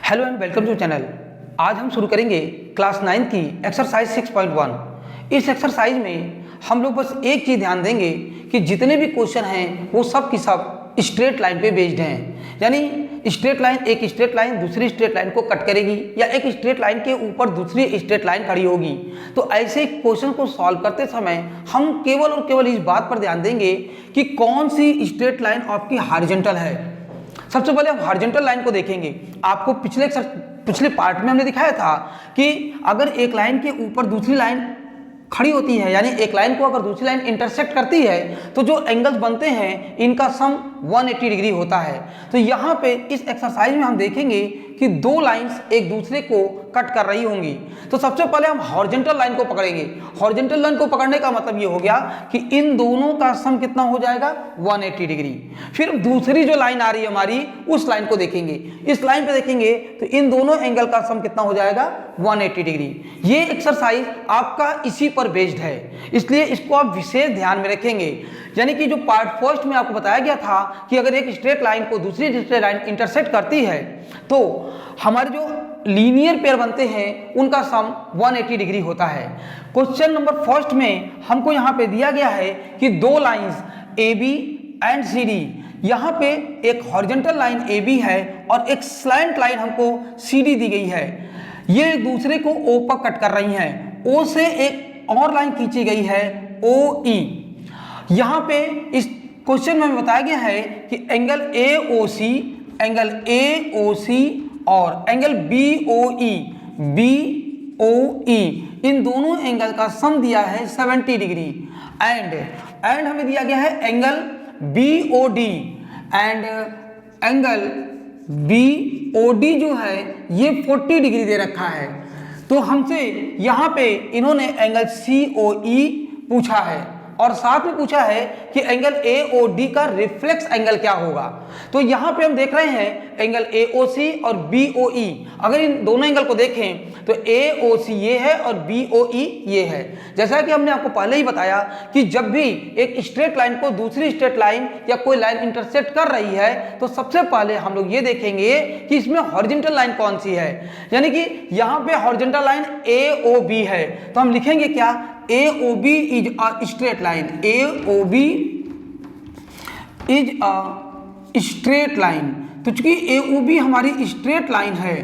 Hello and welcome to channel. आज हम शुरू करेंगे क्लास 9 की एक्सरसाइज 6.1। इस एक्सरसाइज में हम लोग बस एक चीज़ ध्यान देंगे कि जितने भी क्वेश्चन हैं वो सब की सब स्ट्रेट लाइन पे बेस्ड हैं। यानी स्ट्रेट लाइन, एक स्ट्रेट लाइन दूसरी स्ट्रेट लाइन को कट करेगी या एक स्ट्रेट लाइन के ऊपर दूसरी स्ट्रेट लाइन खड़ी होगी। तो ऐसे क्वेश्चन को सॉल्व करते समय हम केवल और केवल इस बात पर ध्यान देंगे कि कौन सी स्ट्रेट लाइन आपकी हॉरिजॉन्टल है। सबसे पहले हम हॉरिजॉन्टल लाइन को देखेंगे। आपको पिछले पार्ट में हमने दिखाया था कि अगर एक लाइन के ऊपर दूसरी लाइन खड़ी होती है, यानी एक लाइन को अगर दूसरी लाइन इंटरसेक्ट करती है, तो जो एंगल्स बनते हैं इनका सम 180 डिग्री होता है। तो यहाँ पे इस एक्सरसाइज में हम देखेंगे कि दो लाइंस एक दूसरे को कट कर रही होंगी। तो सबसे पहले हम हॉरिजॉन्टल लाइन को पकड़ेंगे। हॉरिजॉन्टल लाइन को पकड़ने का मतलब ये हो गया कि इन दोनों का सम कितना हो जाएगा, 180 डिग्री। फिर दूसरी जो लाइन आ रही है हमारी, उस लाइन को देखेंगे। इस लाइन पे देखेंगे तो इन दोनों एंगल का सम कितना हो जाएगा, 180 डिग्री। ये एक्सरसाइज आपका इसी पर बेस्ड है, इसलिए इसको आप विशेष ध्यान में रखेंगे। यानी कि जो पार्ट फर्स्ट में आपको बताया गया था कि अगर एक स्ट्रेट लाइन को दूसरी स्ट्रेट लाइन इंटरसेक्ट करती है तो हमारे जो लीनियर पेयर बनते हैं उनका सम 180 डिग्री होता है। क्वेश्चन नंबर फर्स्ट में हमको यहाँ पे दिया गया है कि दो लाइंस AB एंड CD, यहाँ पे एक हॉरिजॉन्टल लाइन AB है और एक स्लैंट लाइन हमको CD दी गई है। ये एक दूसरे को O पर कट कर रही हैं। O से एक और लाइन खींची गई है OE। यहाँ पे इस क्वेश्चन में बताया गया है कि एंगल AOC और एंगल BOE इन दोनों एंगल का सम दिया है 70 डिग्री। एंड हमें दिया गया है angle BOD and angle BOD जो है ये 40 डिग्री दे रखा है। तो हमसे यहाँ पे इन्होंने एंगल COE पूछा है और साथ में पूछा है कि एंगल AOD का रिफ्लेक्स एंगल क्या होगा। तो यहाँ पे हम देख रहे हैं एंगल AOC और BOE। अगर इन दोनों एंगल को देखें तो AOC ये है और BOE ये है। जैसा कि हमने आपको पहले ही बताया कि जब भी एक स्ट्रेट लाइन को दूसरी स्ट्रेट लाइन या कोई लाइन इंटरसेक्ट कर रही है तो सबसे पहले हम लोग ये देखेंगे कि इसमें हॉरिजॉन्टल लाइन कौन सी है। यानी कि यहाँ पे हॉरिजॉन्टल लाइन AOB है, तो हम लिखेंगे क्या, AOB is a straight line। AOB is a straight line। तो चूंकि AOB हमारी स्ट्रेट लाइन है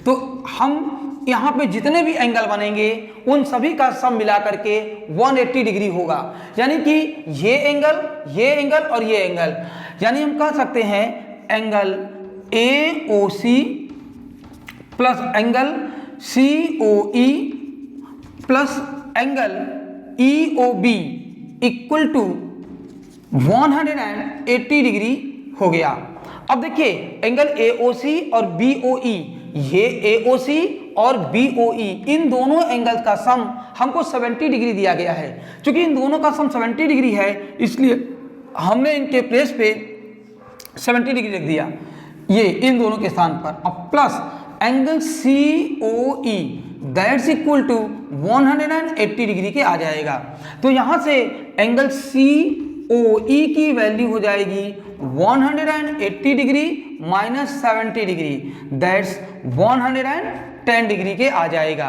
तो हम यहाँ पे जितने भी एंगल बनेंगे उन सभी का सम मिला करके 180 डिग्री होगा। यानी कि ये एंगल और ये एंगल, यानी हम कह सकते हैं angle AOC plus angle COE plus angle EOB equal to 180 degree हो गया। अब देखिए एंगल AOC और BOE, ये AOC और BOE इन दोनों एंगल का सम हमको 70 डिग्री दिया गया है। क्योंकि इन दोनों का सम 70 डिग्री है इसलिए हमने इनके प्लेस पे 70 डिग्री रख दिया, ये इन दोनों के स्थान पर। अब plus angle COE that's equal to 180 degree के आ जाएगा। तो यहाँ से एंगल COE की वैल्यू हो जाएगी 180 degree minus 70 degree that's 110 degree के आ जाएगा।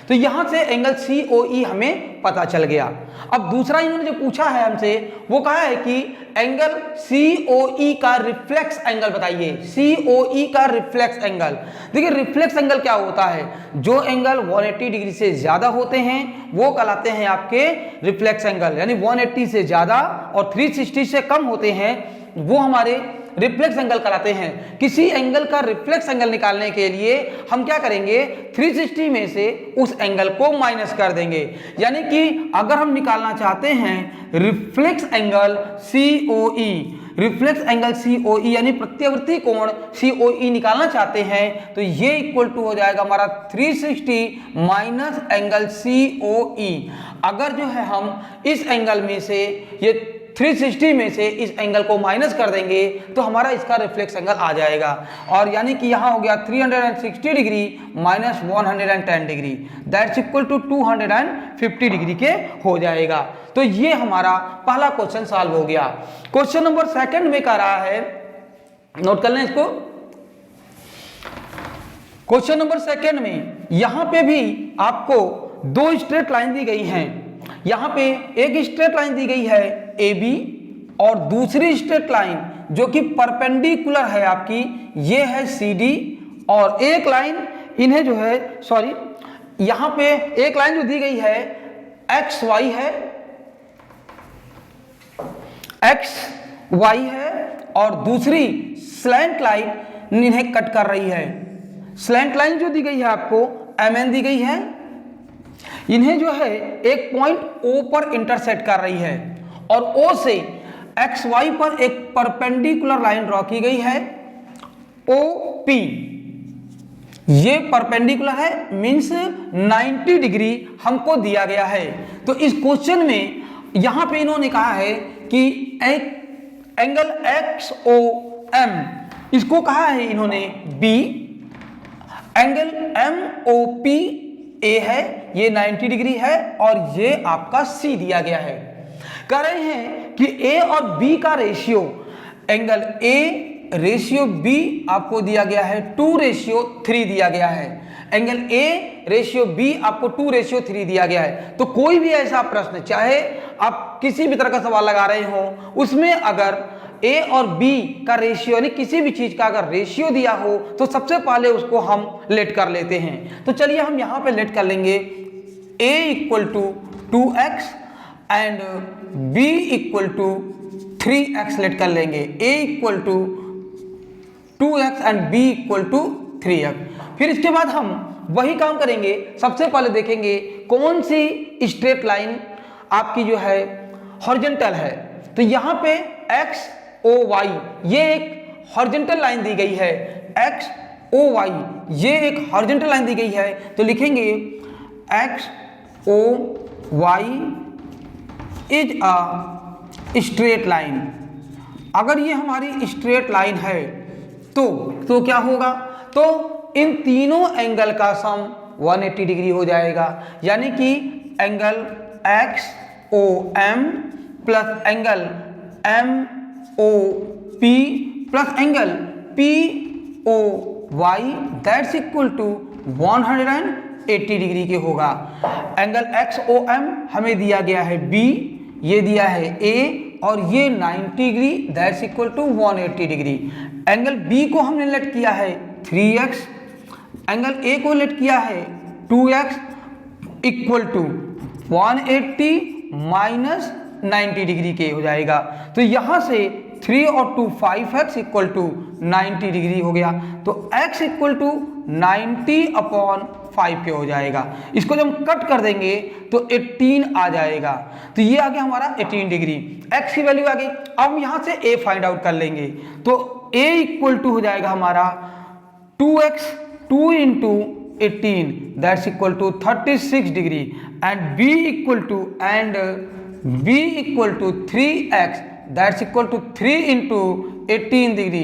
तो यहाँ से एंगल COE हमें पता चल गया। अब दूसरा इन्होंने जो पूछा है हमसे वो कहा है कि एंगल COE का रिफ्लेक्स एंगल बताइए। COE का रिफ्लेक्स एंगल, देखिए रिफ्लेक्स एंगल क्या होता है, जो एंगल 180 डिग्री से ज्यादा होते हैं वो कहलाते हैं आपके रिफ्लेक्स एंगल। यानी 180 से ज्यादा और 360 से कम होते हैं वो हमारे रिफ्लेक्स एंगल कहलाते हैं। किसी एंगल का रिफ्लेक्स एंगल निकालने के लिए हम क्या करेंगे, 360 में से उस एंगल को माइनस कर देंगे। यानी कि अगर हम निकालना चाहते हैं reflex angle COE, reflex angle COE यानी प्रत्यावर्ती कोण COE निकालना चाहते हैं तो ये इक्वल टू हो जाएगा हमारा 360 माइनस एंगल COE। अगर जो है हम इस एंगल में से ये 360 में से इस एंगल को माइनस कर देंगे तो हमारा इसका रिफ्लेक्स एंगल आ जाएगा। और यानी कि यहाँ हो गया 360 degree minus 110 degree that's equal to 250 degree के हो जाएगा। तो ये हमारा पहला क्वेश्चन सॉल्व हो गया। क्वेश्चन नंबर सेकंड में कह रहा है, नोट कर लें इसको, क्वेश्चन नंबर सेकेंड में यहां पे भी आपको दो स्ट्रेट लाइन दी गई हैं। यहां पे एक स्ट्रेट लाइन दी गई है ए बी और दूसरी स्ट्रेट लाइन जो कि परपेंडिकुलर है आपकी, ये है सी डी। और एक लाइन इन्हें जो है सॉरी यहां पे एक लाइन जो दी गई है एक्स वाई है, एक्स वाई है और दूसरी स्लैंट लाइन इन्हें कट कर रही है। स्लैंट लाइन जो दी गई है आपको एम एन दी गई है, इन्हें जो है एक पॉइंट ओ पर इंटरसेक्ट कर रही है और ओ से एक्स वाई पर एक परपेंडिकुलर लाइन ड्रॉ की गई है ओ पी। ये परपेंडिकुलर है मींस 90 डिग्री हमको दिया गया है। तो इस क्वेश्चन में यहां पे इन्होंने कहा है कि एक एंगल एक्स ओ एम, इसको कहा है इन्होंने B, angle M O P A है, ये 90 डिग्री है और ये आपका सी दिया गया है। कह रहे हैं कि ए और बी का ratio, angle A ratio B आपको दिया गया है 2:3 दिया गया है, एंगल ए रेशियो बी आपको 2:3 दिया गया है। तो कोई भी ऐसा प्रश्न, चाहे आप किसी भी तरह का सवाल लगा रहे हो, उसमें अगर ए और बी का रेशियो यानी किसी भी चीज का अगर रेशियो दिया हो तो सबसे पहले उसको हम लेट कर लेते हैं। तो चलिए हम यहां पे लेट कर लेंगे a equal to 2x and b equal to 3x let कर लेंगे, a equal to 2x and b equal to 3x। फिर इसके बाद हम वही काम करेंगे, सबसे पहले देखेंगे कौन सी स्ट्रेट लाइन आपकी जो है हॉरिजॉन्टल है। तो यहां पे x o y ये एक हॉरिजॉन्टल लाइन दी गई है, x o y ये एक हॉरिजॉन्टल लाइन दी गई है। तो लिखेंगे x o y is a straight line. अगर ये हमारी स्ट्रेट लाइन है तो क्या होगा, तो इन तीनों एंगल का सम 180 डिग्री हो जाएगा। यानी कि angle X O M plus angle M O P plus angle P O Y that's equal to 180 degree के होगा। एंगल एक्स ओ एम हमें दिया गया है बी, ये दिया है ए और ये 90 degree that's equal to 180 degree. Angle B को हमने लेट किया है 3x, एंगल ए को लेट किया है 2x equal to 180 minus 90 degree के हो जाएगा। तो यहां से 3 और 2 5x इक्वल टू 90 डिग्री हो गया। तो x इक्वल टू 90/5 के हो जाएगा। इसको जब हम कट कर देंगे तो 18 आ जाएगा। तो ये आ गया हमारा 18 डिग्री, x की वैल्यू आ गई। अब हम यहां से a फाइंड आउट कर लेंगे। तो a इक्वल टू हो जाएगा हमारा 2x 2 into 18 that's equal to 36 degree and b equal to 3x that's equal to 3 into 18 degree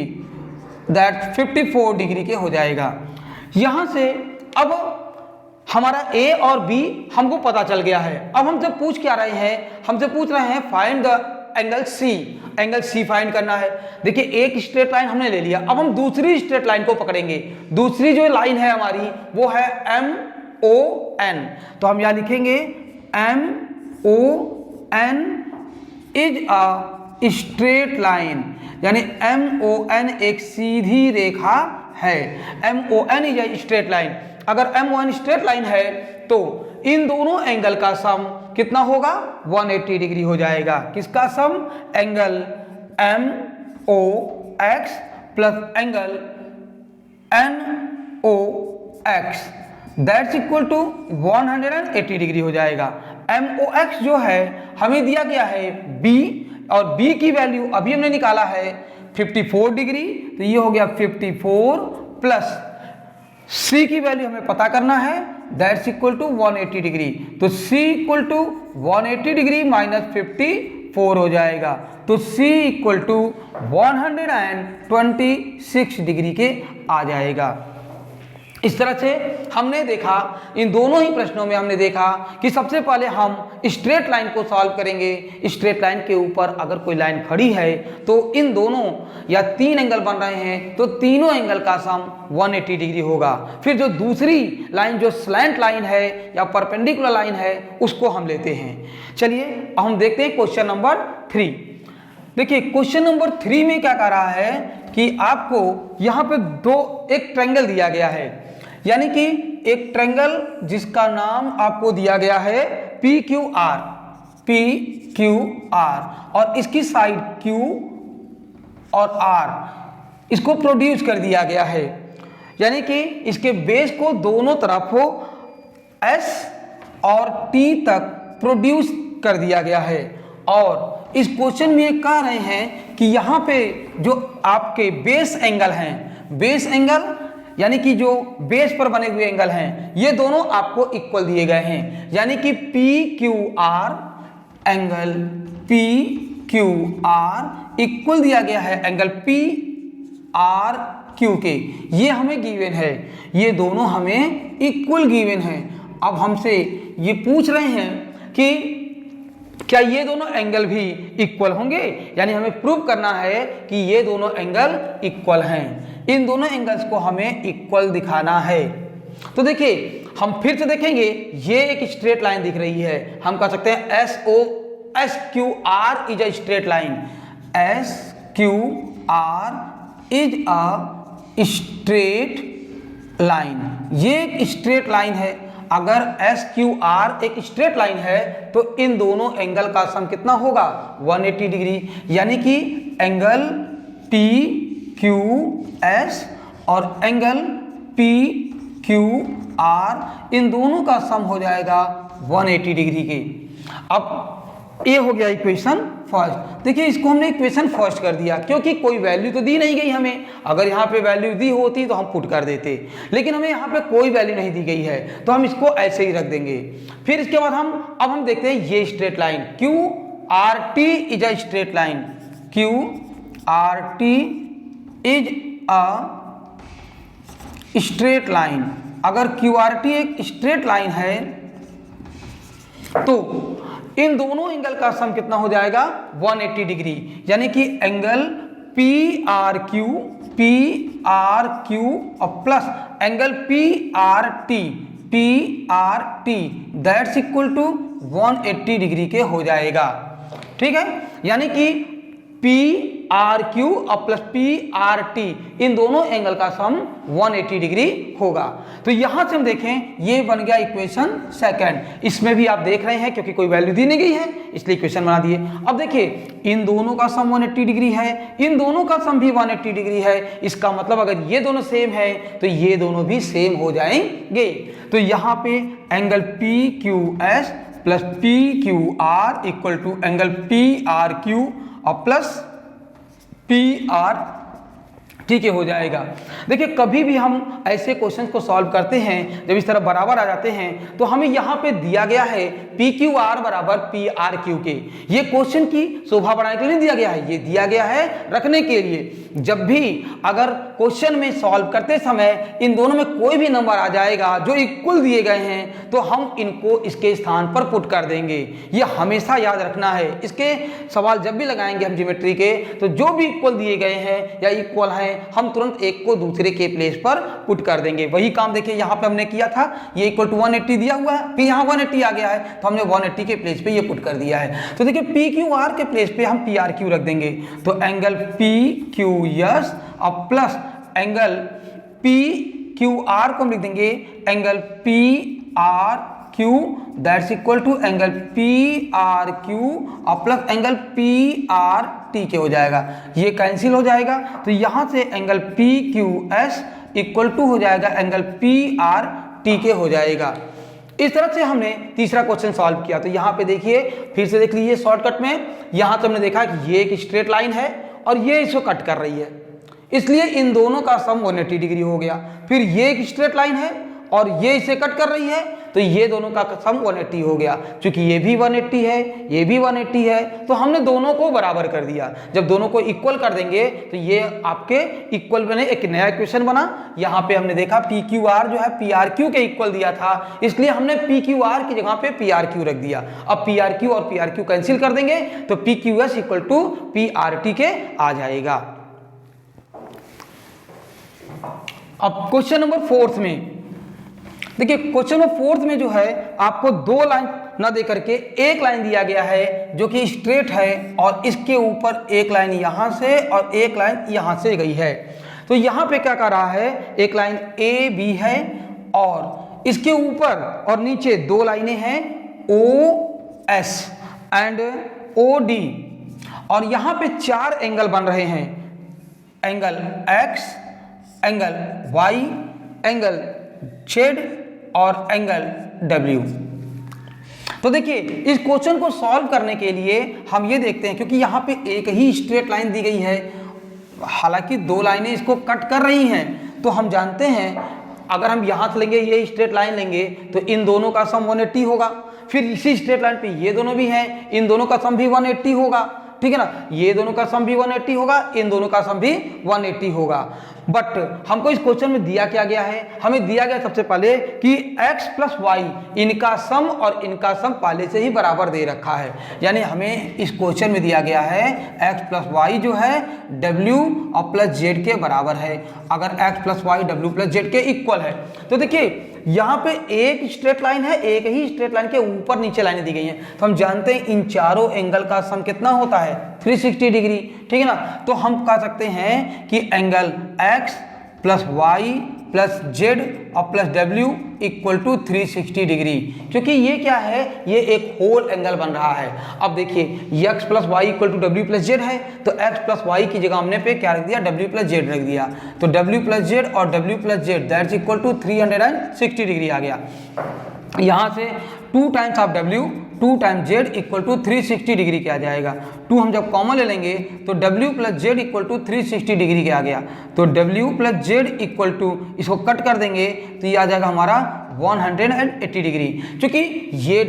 that 54 degree के हो जाएगा। यहां से अब हमारा a और b हमको पता चल गया है। अब हमसे पूछ क्या रहे हैं, हमसे पूछ रहे हैं find the angle c, angle c find करना है। देखिए एक स्ट्रेट लाइन हमने ले लिया, अब हम दूसरी स्ट्रेट लाइन को पकड़ेंगे। दूसरी जो लाइन है हमारी वो है एम ओ एन। तो हम यहां लिखेंगे M O N is a straight line, यानी एम ओ एन एक सीधी रेखा है। M O N is a straight line. अगर M O N straight line है तो इन दोनों एंगल का सम कितना होगा, 180 डिग्री हो जाएगा। किसका sum, angle M O X plus angle N O X that's equal to 180 degree हो जाएगा। एम ओ एक्स जो है हमें दिया गया है बी और बी की वैल्यू अभी हमने निकाला है 54 डिग्री। तो ये हो गया 54 प्लस C की वैल्यू हमें पता करना है दैट्स इक्वल टू 180 डिग्री। तो C equal to 180 degree minus 54 हो जाएगा। तो C इक्वल टू 126 डिग्री के आ जाएगा। इस तरह से हमने देखा, इन दोनों ही प्रश्नों में हमने देखा कि सबसे पहले हम स्ट्रेट लाइन को सॉल्व करेंगे। स्ट्रेट लाइन के ऊपर अगर कोई लाइन खड़ी है तो इन दोनों या 3 एंगल बन रहे हैं तो तीनों एंगल का सम 180 डिग्री होगा। फिर जो दूसरी लाइन जो स्लैंट लाइन है या परपेंडिकुलर लाइन है उसको हम लेते हैं। चलिए अब हम देखते हैं क्वेश्चन नंबर 3। देखिए क्वेश्चन नंबर 3 में क्या कह रहा है कि आपको यहाँ पे एक ट्रायंगल दिया गया है, यानी कि एक ट्रायंगल जिसका नाम आपको दिया गया है PQR, और इसकी साइड Q और R इसको प्रोड्यूस कर दिया गया है, यानी कि इसके बेस को दोनों तरफ S और T तक प्रोड्यूस कर दिया गया है। और इस क्वेश्चन में ये कह रहे हैं कि यहाँ पे जो आपके बेस एंगल हैं, बेस एंगल यानी कि जो बेस पर बने हुए एंगल हैं, ये दोनों आपको इक्वल दिए गए हैं, यानी कि PQR एंगल PQR इक्वल दिया गया है एंगल PRQ के। ये हमें गिवन है, ये दोनों हमें इक्वल गिवन है। अब हमसे ये पूछ रहे हैं कि क्या ये दोनों एंगल भी इक्वल होंगे, यानी हमें प्रूव करना है कि ये दोनों एंगल इक्वल हैं। इन दोनों एंगल्स को हमें इक्वल दिखाना है। तो देखिए हम फिर से देखेंगे, ये एक स्ट्रेट लाइन दिख रही है, हम कह सकते हैं SQR is a straight line. SQR is a straight line, ये एक स्ट्रेट लाइन है। अगर SQR एक स्ट्रेट लाइन है तो इन दोनों एंगल का सम कितना होगा 180 डिग्री, यानी कि एंगल PQS और एंगल PQR इन दोनों का सम हो जाएगा 180 डिग्री के। अब ये हो गया इक्वेशन फर्स्ट। देखिए इसको हमने इक्वेशन फर्स्ट कर दिया क्योंकि कोई वैल्यू तो दी नहीं गई हमें। अगर यहाँ पे वैल्यू दी होती तो हम पुट कर देते, लेकिन हमें यहाँ पे कोई वैल्यू नहीं दी गई है तो हम इसको ऐसे ही रख देंगे। फिर इसके बाद हम देखते हैं ये straight line QRT is a straight line. QRT is a straight line. अगर QRT एक स्ट्रेट लाइन है तो इन दोनों एंगल का सम कितना हो जाएगा 180 डिग्री, यानी कि एंगल PRQ और plus angle PRT that's equal to 180 degree के हो जाएगा। ठीक है, यानी कि PRQ और प्लस PRT इन दोनों एंगल का सम 180 डिग्री होगा। तो यहां से हम देखें ये बन गया इक्वेशन सेकंड। इसमें भी आप देख रहे हैं क्योंकि कोई वैल्यू दी नहीं गई है इसलिए इक्वेशन बना दिए। अब देखिए इन दोनों का सम 180 डिग्री है, इन दोनों का सम भी 180 डिग्री है। इसका मतलब अगर ये दोनों सेम है तो ये दोनों भी सेम हो जाएंगे। तो यहाँ पे angle PQS plus PQR equal to angle PRQ और प्लस PRT के हो जाएगा। देखिए कभी भी हम ऐसे क्वेश्चंस को सॉल्व करते हैं जब इस तरह बराबर आ जाते हैं तो हमें यहाँ पे दिया गया है PQR बराबर PRQ के। ये क्वेश्चन की शोभा बढ़ाने के लिए दिया गया है, ये दिया गया है रखने के लिए। जब भी अगर क्वेश्चन में सॉल्व करते समय इन दोनों में कोई भी नंबर आ जाएगा जो इक्वल दिए गए हैं तो हम इनको इसके स्थान पर पुट कर देंगे। ये हमेशा याद रखना है। इसके सवाल जब भी लगाएंगे हम ज्योमेट्री के तो जो भी इक्वल दिए गए हैं या इक्वल हैं हम तुरंत एक को दूसरे के प्लेस पर पुट कर देंगे। वही काम देखिए यहाँ पे हमने किया था, ये इक्वल टू 180 दिया हुआ है, फिर यहाँ 180 आ गया है तो हमने 180 के प्लेस पे ये पुट कर दिया है। तो देखिए PQR के प्लेस पे हम PRQ रख देंगे तो एंगल PQS और प्लस एंगल PQR को हम लिख देंगे angle PRQ that's equal to angle PRQ और प्लस एंगल PRT के हो जाएगा। ये कैंसिल हो जाएगा तो यहाँ से एंगल PQS इक्वल टू हो जाएगा एंगल PRT के हो जाएगा। इस तरह से हमने तीसरा क्वेश्चन सॉल्व किया। तो यहाँ पे देखिए फिर से देख लीजिए शॉर्टकट में, यहाँ तो हमने देखा कि ये एक स्ट्रेट लाइन है और ये इसको कट कर रही है, इसलिए इन दोनों का सम 180 डिग्री हो गया। फिर ये एक स्ट्रेट लाइन है और ये इसे कट कर रही है तो ये दोनों का सम 180 हो गया। क्योंकि ये भी 180 है, ये भी 180 है, तो हमने दोनों को बराबर कर दिया। जब दोनों को इक्वल कर देंगे तो ये आपके इक्वल बने, एक नया इक्वेशन बना। यहाँ पे हमने देखा पी क्यू आर जो है पी आर क्यू के इक्वल दिया था, इसलिए हमने पी क्यू आर की जगह पे पी आर क्यू रख दिया। अब पी आर क्यू और पी आर क्यू कैंसिल कर देंगे तो P Q S equal to P R T के आ जाएगा। अब क्वेश्चन नंबर 4 में देखिए, क्वेश्चन नंबर 4 में जो है आपको 2 लाइन ना दे करके एक लाइन दिया गया है जो कि स्ट्रेट है और इसके ऊपर एक लाइन यहां से और एक लाइन यहां से गई है। तो यहां पे क्या कर रहा है, एक लाइन ए बी है और इसके ऊपर और नीचे 2 लाइनें हैं O S and O D, और यहां पे 4 एंगल बन रहे हैं, angle X, angle Y, angle Z और एंगल डब्ल्यू। तो देखिए, इस क्वेश्चन को सॉल्व करने के लिए हम ये देखते हैं, क्योंकि यहाँ पे एक ही स्ट्रेट लाइन दी गई है, हालांकि 2 लाइनें इसको कट कर रही हैं, तो हम जानते हैं अगर हम यहाँ से लेंगे, ये स्ट्रेट लाइन लेंगे तो इन दोनों का सम 180 होगा। फिर इसी स्ट्रेट लाइन पे ये दोनों भी हैं, इन दोनों का सम भी 180 होगा, ठीक है ना। ये दोनों का सम भी 180 होगा, इन दोनों का सम भी 180 होगा। बट हमको इस क्वेश्चन में दिया क्या गया है, हमें दिया गया सबसे पहले कि x प्लस वाई, इनका सम और इनका सम पहले से ही बराबर दे रखा है। यानी हमें इस क्वेश्चन में दिया गया है x प्लस वाई जो है w और प्लस जेड के बराबर है। अगर x plus Y w plus Z के इक्वल है तो देखिए यहाँ पे एक स्ट्रेट लाइन है, एक ही स्ट्रेट लाइन के ऊपर नीचे लाइनें दी गई हैं, तो हम जानते हैं इन चारों एंगल का सम कितना होता है 360 डिग्री, ठीक है ना। तो हम कह सकते हैं कि angle x plus Y plus Z और plus W equal to 360 degree, क्योंकि ये क्या है, ये एक होल एंगल बन रहा है। अब देखिए x plus Y equal to W plus Z है, तो x प्लस वाई की जगह हमने पे क्या रख दिया, डब्ल्यू प्लस जेड रख दिया। तो डब्ल्यू प्लस जेड और W plus Z that's equal to 360 degree आ गया। यहाँ से 2 times of W 2 times Z equal to 360 degree के आ जाएगा। 2 हम जब कॉमन ले लेंगे तो W plus Z equal to 360 degree के आ गया। तो W plus Z equal to, इसको कट कर देंगे तो ये आ जाएगा हमारा 180 डिग्री। क्योंकि ये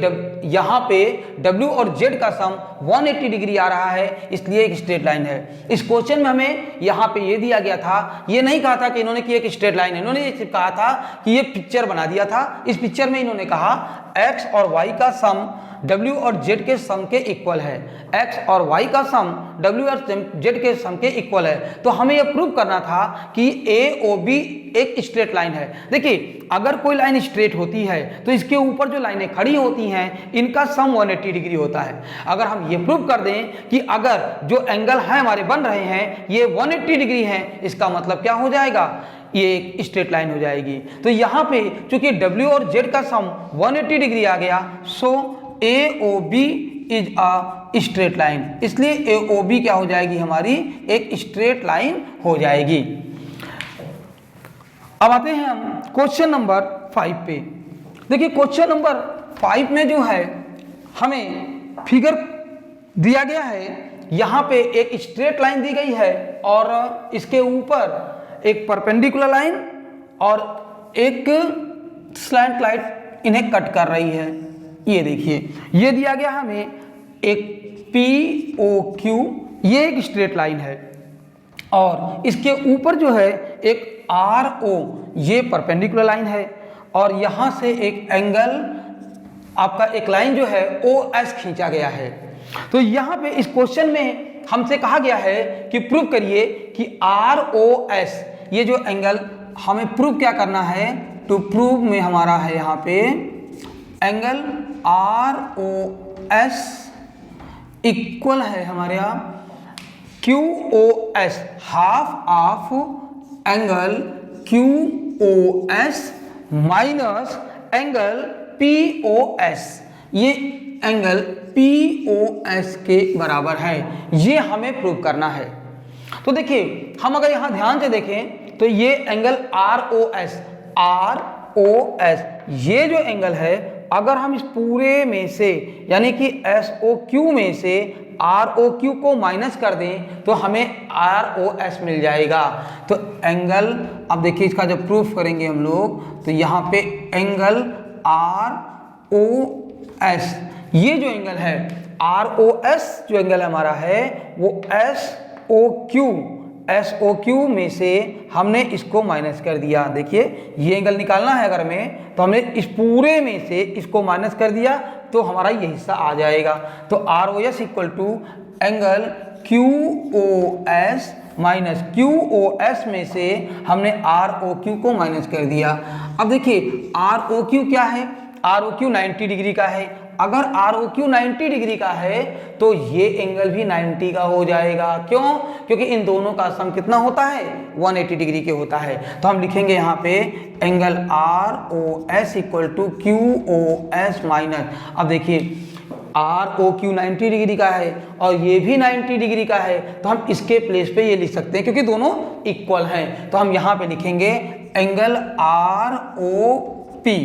यहाँ पे W और Z का सम 180 डिग्री आ रहा है, इसलिए एक स्ट्रेट लाइन है। इस क्वेश्चन में हमें यहाँ पे ये दिया गया था, ये नहीं कहा था कि इन्होंने कि एक स्ट्रेट लाइन है, इन्होंने ये कहा था कि ये पिक्चर बना दिया था। इस पिक्चर में इन्होंने कहा x और y का सम w और z के सम के इक्वल है, x और y का सम w और z के सम के इक्वल है। तो हमें यह प्रूव करना था कि AOB एक स्ट्रेट लाइन है। देखिए, अगर कोई लाइन स्ट्रेट होती है तो इसके ऊपर जो लाइनें खड़ी होती हैं इनका सम 180 डिग्री होता है। अगर हम ये प्रूव कर दें कि अगर जो एंगल है हमारे बन रहे हैं ये 180 डिग्री हैं, इसका मतलब क्या हो जाएगा, ये एक स्ट्रेट लाइन हो जाएगी। तो यहाँ पे चूंकि W और Z का सम 180 डिग्री आ गया, सो AOB is a straight line, इसलिए AOB क्या हो जाएगी, हमारी एक स्ट्रेट लाइन हो जाएगी। अब आते हैं हम क्वेश्चन नंबर 5 पे। देखिए, क्वेश्चन नंबर 5 में जो है हमें फिगर दिया गया है, यहाँ पे एक स्ट्रेट लाइन दी गई है और इसके ऊपर एक परपेंडिकुलर लाइन और एक स्लैंट लाइन इन्हें कट कर रही है। ये देखिए, ये दिया गया हमें एक POQ, ये एक स्ट्रेट लाइन है और इसके ऊपर जो है एक RO, ये परपेंडिकुलर लाइन है और यहाँ से एक एंगल आपका एक लाइन जो है OS खींचा गया है। तो यहाँ पे इस क्वेश्चन में हमसे कहा गया है कि प्रूव करिए कि ROS, ये जो एंगल हमें प्रूव क्या करना है, टू प्रूव में हमारा है यहाँ पे एंगल ROS इक्वल है हमारे यहाँ QOS, half of angle QOS minus angle POS, ये एंगल POS के बराबर है। ये हमें प्रूव करना है। तो देखिए, हम अगर यहाँ ध्यान से देखें तो ये एंगल ROS, ये जो एंगल है, अगर हम इस पूरे में से यानी कि SOQ में से ROQ को माइनस कर दें तो हमें ROS मिल जाएगा। तो एंगल, अब देखिए इसका जब प्रूफ करेंगे हम लोग तो यहाँ पे एंगल आर ओ एस, ये जो एंगल है आर ओ एस जो एंगल हमारा है वो एस ओ क्यू में से हमने इसको माइनस कर दिया। देखिए ये एंगल निकालना है अगर हमें, तो हमने इस पूरे में से इसको माइनस कर दिया तो हमारा ये हिस्सा आ जाएगा। तो R O S equal to angle Q O S minus Q O S में से हमने आर ओ क्यू को माइनस कर दिया। अब देखिए आर ओ क्यू क्या है, आर ओ क्यू 90 डिग्री का है। अगर आर ओ क्यू 90 डिग्री का है तो ये एंगल भी 90 का हो जाएगा। क्यों? क्योंकि इन दोनों का सम कितना होता है 180 डिग्री के होता है। तो हम लिखेंगे यहाँ पे angle R O S equal to Q O S minus, अब देखिए आर ओ क्यू 90 डिग्री का है और ये भी 90 डिग्री का है, तो हम इसके प्लेस पे ये लिख सकते हैं क्योंकि दोनों इक्वल हैं। तो हम यहाँ पे लिखेंगे एंगल आर ओ पी।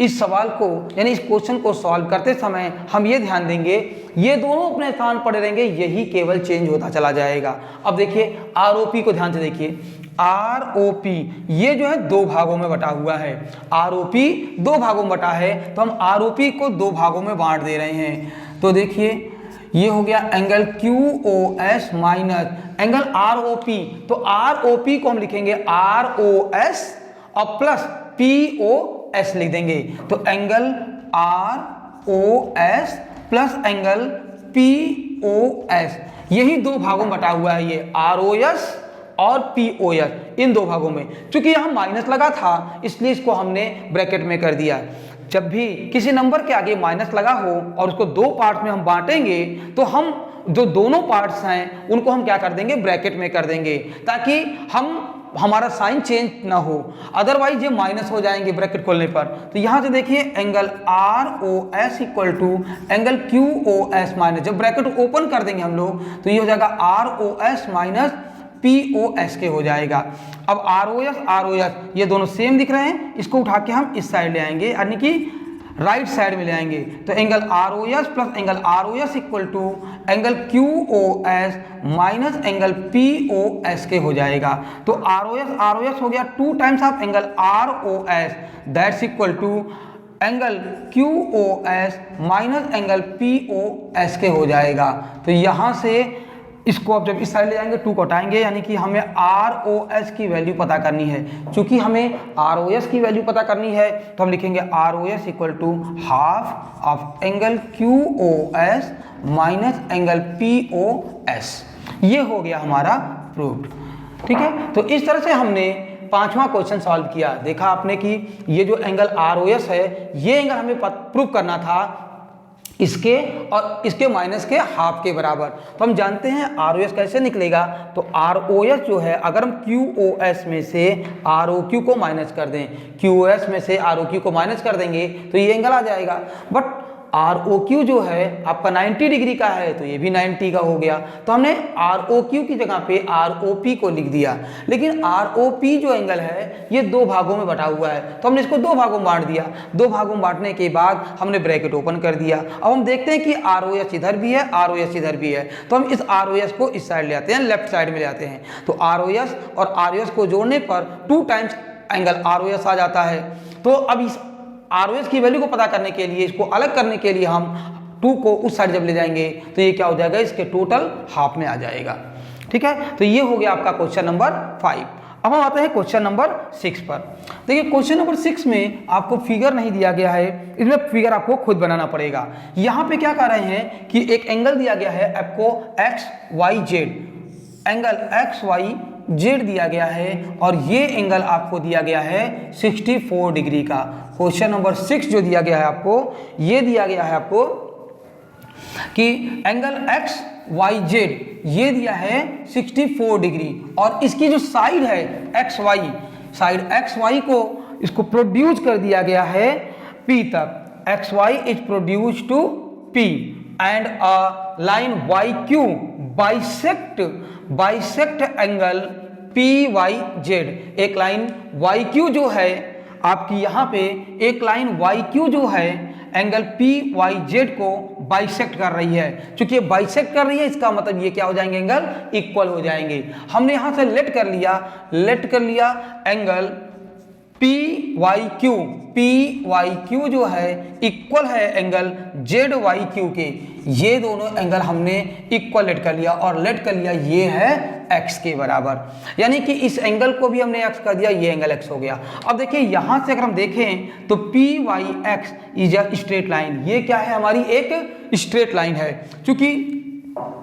इस सवाल को यानी इस क्वेश्चन को सॉल्व करते समय हम ये ध्यान देंगे ये दोनों अपने स्थान पड़े रहेंगे, यही केवल चेंज होता चला जाएगा। अब देखिए आर ओ पी को ध्यान से देखिए, आर ओ पी ये जो है दो भागों में बटा हुआ है, आर ओ पी दो भागों में बटा है, तो हम आर ओ पी को दो भागों में बांट दे रहे हैं। तो देखिए ये हो गया angle Q O S minus angle R O P, तो आर ओ पी को हम लिखेंगे आर ओ एस और प्लस पी ओ एस लिख देंगे। तो angle R O S plus angle P O S, यही दो भागों में बटा हुआ है, ये आर ओ एस और पी ओ एस, इन दो भागों में। चूंकि यहाँ माइनस लगा था इसलिए इसको हमने ब्रैकेट में कर दिया। जब भी किसी नंबर के आगे माइनस लगा हो और उसको दो पार्ट में हम बांटेंगे तो हम जो दोनों पार्ट्स हैं उनको हम क्या कर देंगे ब्रैकेट में कर देंगे, ताकि हमारा साइन चेंज ना हो, अदरवाइज ये माइनस हो जाएंगे ब्रैकेट खोलने पर। तो यहां से देखिए angle R O S equal to angle Q O S minus, जब ब्रैकेट ओपन कर देंगे हम लोग तो ये हो जाएगा R O S minus P O S के हो जाएगा। अब आर ओ एस ये दोनों सेम दिख रहे हैं, इसको उठा के हम इस साइड ले आएंगे यानी कि राइट साइड में ले आएंगे। तो angle R O S plus angle R O S equal to angle Q O S minus angle P O S के हो जाएगा। तो आर ओ एस हो गया 2 times of angle R O S, that's equal to angle Q O S minus angle P O S के हो जाएगा। तो यहाँ से इसको अब जब इस साइड ले जाएंगे 2 को हटाएंगे, यानी कि हमें आर ओ एस की वैल्यू पता करनी है। चूंकि हमें आर ओ एस की वैल्यू पता करनी है तो हम लिखेंगे R O S equal to half of angle Q O S minus angle P O S. ये हो गया हमारा प्रूव्ड। ठीक है, तो इस तरह से हमने 5वां क्वेश्चन सॉल्व किया। देखा आपने कि ये जो एंगल आर ओ एस है ये एंगल हमें प्रूव करना था इसके और इसके माइनस के हाफ के बराबर। तो हम जानते हैं आर ओ एस कैसे निकलेगा, तो आर ओ एस जो है अगर हम क्यू ओ एस में से आर ओ क्यू को माइनस कर दें, क्यू ओ एस में से आर ओ क्यू को माइनस कर देंगे तो ये एंगल आ जाएगा। बट आर ओ क्यू जो है आपका 90 डिग्री का है तो ये भी 90 का हो गया, तो हमने आर ओ क्यू की जगह पे आर ओ पी को लिख दिया। लेकिन आर ओ पी जो एंगल है ये दो भागों में बटा हुआ है, तो हमने इसको दो भागों में बांट दिया। दो भागों में बांटने के बाद हमने ब्रैकेट ओपन कर दिया। अब हम देखते हैं कि आर ओ एस इधर भी है, आर ओ एस इधर भी है, तो हम इस आर ओ एस को इस साइड ले आते हैं, लेफ्ट साइड में ले आते हैं। तो आर ओ एस और आर ओ एस को जोड़ने पर 2 times angle R O S आ जाता है। तो अब इस आर ओ एस की वैल्यू को पता करने के लिए, इसको अलग करने के लिए हम 2 को उस साइड जब ले जाएंगे तो ये क्या हो जाएगा, इसके टोटल हाफ में आ जाएगा। ठीक है, तो ये हो गया आपका क्वेश्चन नंबर 5। अब हम आते हैं क्वेश्चन नंबर 6 पर। देखिए क्वेश्चन नंबर 6 में आपको फिगर नहीं दिया गया है, इसमें फिगर आपको खुद बनाना पड़ेगा। यहाँ पे क्या कर रहे हैं कि एक एंगल दिया गया है आपको X Y Z, angle X Y Z दिया गया है और ये एंगल आपको दिया गया है 64 डिग्री का। क्वेश्चन नंबर 6 जो दिया गया है आपको, ये दिया गया है आपको कि एंगल एक्स वाई जेड ये दिया है 64 डिग्री और इसकी जो साइड है X Y, side X Y को इसको प्रोड्यूस कर दिया गया है P तक। X Y is produce to P and a line Y Q bisect angle P Y Z. एक लाइन वाई क्यू जो है आपकी यहाँ पे, एक लाइन वाई क्यू जो है एंगल पी वाई जेड को बाइसेक्ट कर रही है। चूंकि ये बाइसेक्ट कर रही है इसका मतलब ये क्या हो जाएंगे, एंगल इक्वल हो जाएंगे। हमने यहाँ से लेट कर लिया एंगल पी वाई क्यू जो है इक्वल है एंगल जेड वाई क्यू के। ये दोनों एंगल हमने इक्वल लेट कर लिया और लेट कर लिया ये है x के बराबर, यानी कि इस एंगल को भी हमने x कर दिया, ये एंगल x हो गया। अब देखिए यहां से अगर हम देखें तो P Y X is a straight line, ये क्या है हमारी एक स्ट्रेट लाइन है, क्योंकि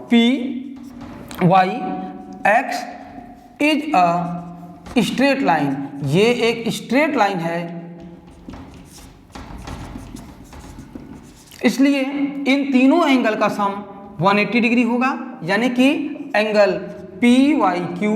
P Y X is a straight line, ये एक स्ट्रेट लाइन है, इसलिए इन तीनों एंगल का सम 180 डिग्री होगा, यानी कि angle P Y Q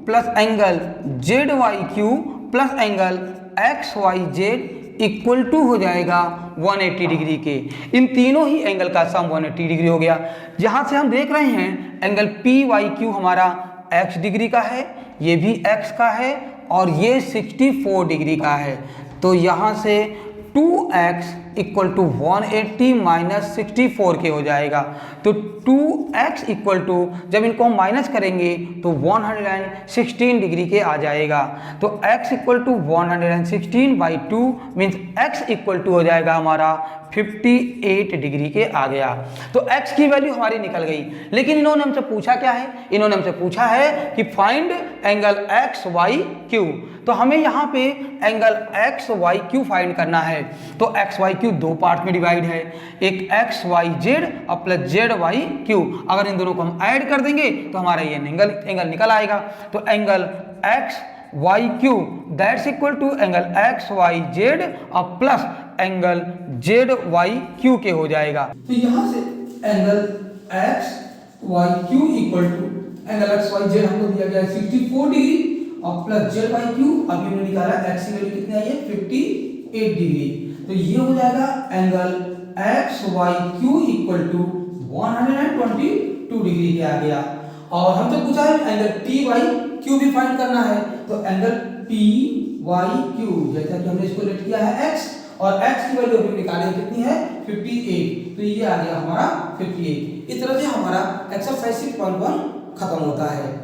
plus angle Z Y Q plus angle X Y Z equal to हो जाएगा 180 डिग्री के। इन तीनों ही एंगल का सम 180 डिग्री हो गया। जहां से हम देख रहे हैं एंगल पी वाई क्यू हमारा x डिग्री का है, ये भी x का है और ये 64 डिग्री का है, तो यहाँ से 2x इक्वल टू 180 माइनस 64 के हो जाएगा। तो 2x इक्वल टू जब इनको हम माइनस करेंगे तो 116 डिग्री के आ जाएगा। तो x equal to 116 by 2 means x equal to हो जाएगा हमारा 58 डिग्री के आ गया। तो x की वैल्यू हमारी निकल गई, लेकिन इन्होंने हमसे पूछा क्या है, इन्होंने हमसे पूछा है कि find angle X Y Q. तो हमें यहाँ पे angle X Y Q find करना है। तो एक्स वाई क्यू दो पार्ट में डिवाइड है, एक एक्स वाई जेड और प्लस जेड वाई क्यू। अगर इन दोनों को हम ऐड कर देंगे तो हमारा ये एंगल निकल आएगा। तो angle X Y Q that's equal to angle X Y Z और plus angle Z Y Q के हो जाएगा। तो यहां से angle X Y Q equal to angle X Y Z हमको दिया गया है 64 डिग्री और प्लस जेड वाई क्यू अभी हमने निकाला एक्स की वैल्यू कितनी आई है 58 डिग्री। तो ये हो जाएगा angle X Y Q equal to 122 degree के आ गया। और हमसे पूछा है एंगल पी वाई क्यू भी फाइंड करना है। तो एंगल पी वाई क्यू जैसा कि हमने इसको लेट किया है x और x की वैल्यू अभी निकाले कितनी है 58, तो ये आ गया हमारा 58। इस तरह से हमारा एक्सरसाइज 6.1 खत्म होता है।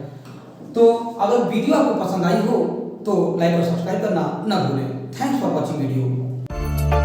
तो अगर वीडियो आपको पसंद आई हो तो लाइक और सब्सक्राइब करना ना भूलें। Thanks for watching video.